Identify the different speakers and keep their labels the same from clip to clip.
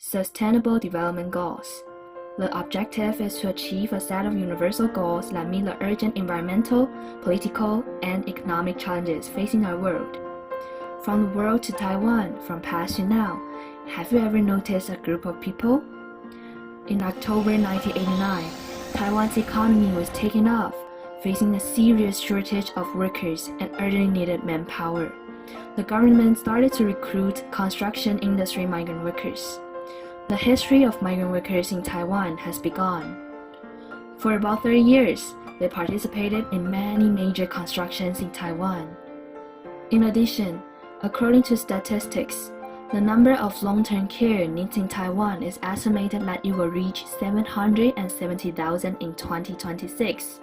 Speaker 1: Sustainable Development Goals. The objective is to achieve a set of universal goals that meet the urgent environmental, political, and economic challenges facing our world. From the world to Taiwan, from past to now, have you ever noticed a group of people? In October 1989, Taiwan's economy was taking off, facing a serious shortage of workers and urgently needed manpower. The government started to recruit construction industry migrant workers. The history of migrant workers in Taiwan has begun. For about 30 years, they participated in many major constructions in Taiwan. In addition, according to statistics, the number of long-term care needs in Taiwan is estimated that it will reach 770,000 in 2026.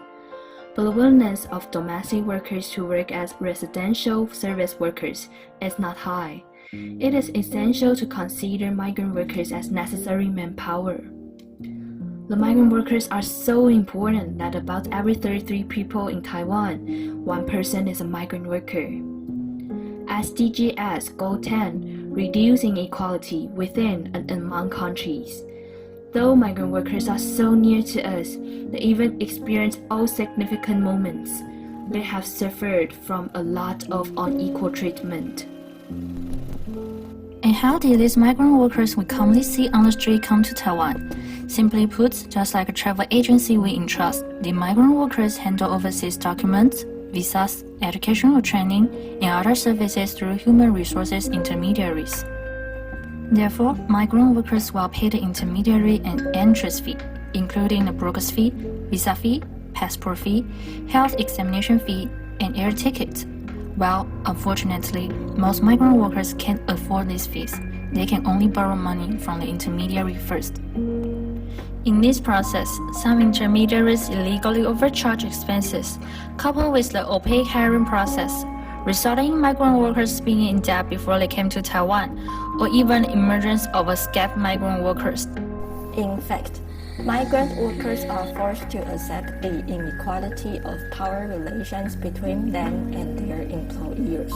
Speaker 1: But the willingness of domestic workers to work as residential service workers is not high. It is essential to consider migrant workers as necessary manpower. The migrant workers are so important that about every 33 people in Taiwan, one person is a migrant worker. SDGs Goal 10, Reducing Inequality within and among countries. Though migrant workers are so near to us, they even experience all significant moments. They have suffered from a lot of unequal treatment.
Speaker 2: And how did these migrant workers we commonly see on the street come to Taiwan? Simply put, just like a travel agency we entrust, the migrant workers handle overseas documents, visas, educational training, and other services through human resources intermediaries. Therefore, migrant workers will pay the intermediary an entrance fee, including the broker's fee, visa fee, passport fee, health examination fee, and air ticket. Well, unfortunately, most migrant workers can't afford these fees. They can only borrow money from the intermediary first. In this process, some intermediaries illegally overcharge expenses, coupled with the opaque hiring process, resulting in migrant workers being in debt before they came to Taiwan, or even the emergence of escaped migrant workers.
Speaker 3: In fact, migrant workers are forced to accept the inequality of power relations between them and their employers.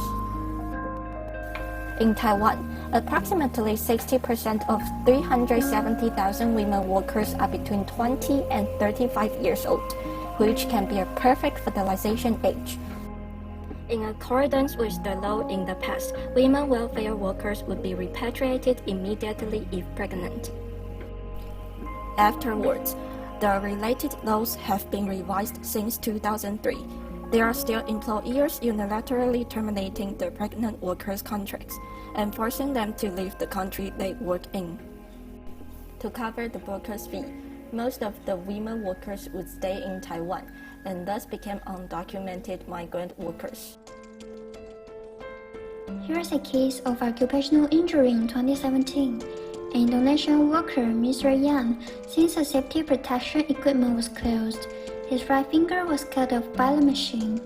Speaker 3: In Taiwan, approximately 60% of 370,000 women workers are between 20 and 35 years old, which can be a perfect fertilization age. In accordance with the law in the past, women welfare workers would be repatriated immediately if pregnant. Afterwards, the related laws have been revised since 2003. There are still employers unilaterally terminating the pregnant workers' contracts and forcing them to leave the country they work in. To cover the broker's fee, most of the women workers would stay in Taiwan and thus became undocumented migrant workers.
Speaker 4: Here's a case of occupational injury in 2017. An Indonesian worker, Mr. Yan, since the safety protection equipment was closed, his right finger was cut off by the machine.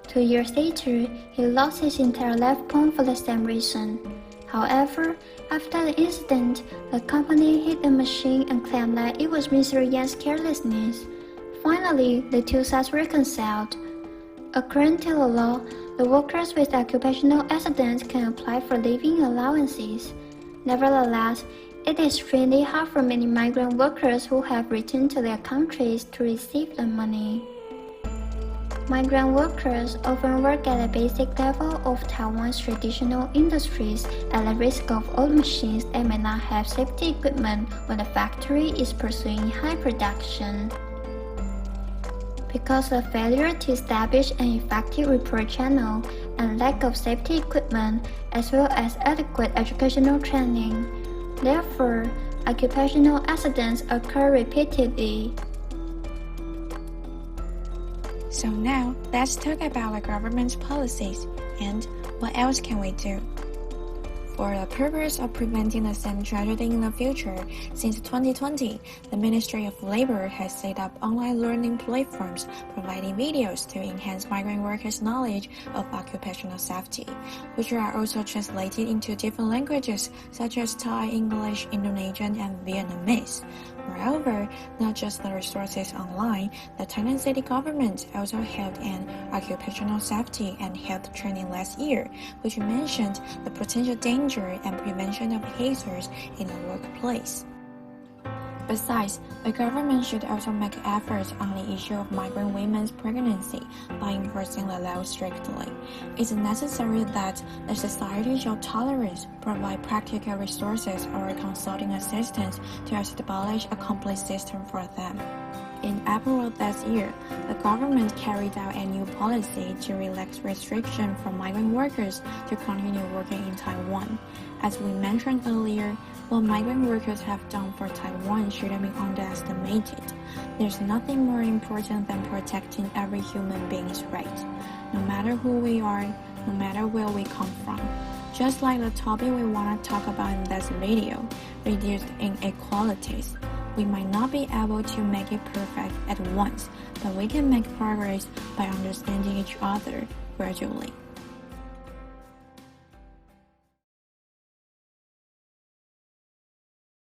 Speaker 4: 2 years later, he lost his entire left palm for the same reason. However, after the incident, the company hit the machine and claimed that it was Mr. Yan's carelessness. Finally, the two sides reconciled. According to the law, the workers with occupational accidents can apply for living allowances. Nevertheless, it is really hard for many migrant workers who have returned to their countries to receive the money. Migrant workers often work at the basic level of Taiwan's traditional industries at the risk of old machines that may not have safety equipment when the factory is pursuing high production. Because of failure to establish an effective report channel and lack of safety equipment as well as adequate educational training, therefore, occupational accidents occur repeatedly.
Speaker 5: So now, let's talk about the government's policies and what else can we do. For the purpose of preventing the same tragedy in the future, since 2020, the Ministry of Labor has set up online learning platforms providing videos to enhance migrant workers' knowledge of occupational safety, which are also translated into different languages such as Thai, English, Indonesian, and Vietnamese. Moreover, not just the resources online, the Tainan city government also held an occupational safety and health training last year, which mentioned the potential dangers danger and prevention of hazards in the workplace. Besides, the government should also make efforts on the issue of migrant women's pregnancy by enforcing the law strictly. It's necessary that the society show tolerance, provide practical resources or consulting assistance to establish a complete system for them. In April of this year, the government carried out a new policy to relax restrictions for migrant workers to continue working in Taiwan. As we mentioned earlier, what migrant workers have done for Taiwan shouldn't be underestimated. There's nothing more important than protecting every human being's rights, no matter who we are, no matter where we come from. Just like the topic we want to talk about in this video, reduced inequalities. We might not be able to make it perfect at once, but we can make progress by understanding each other gradually.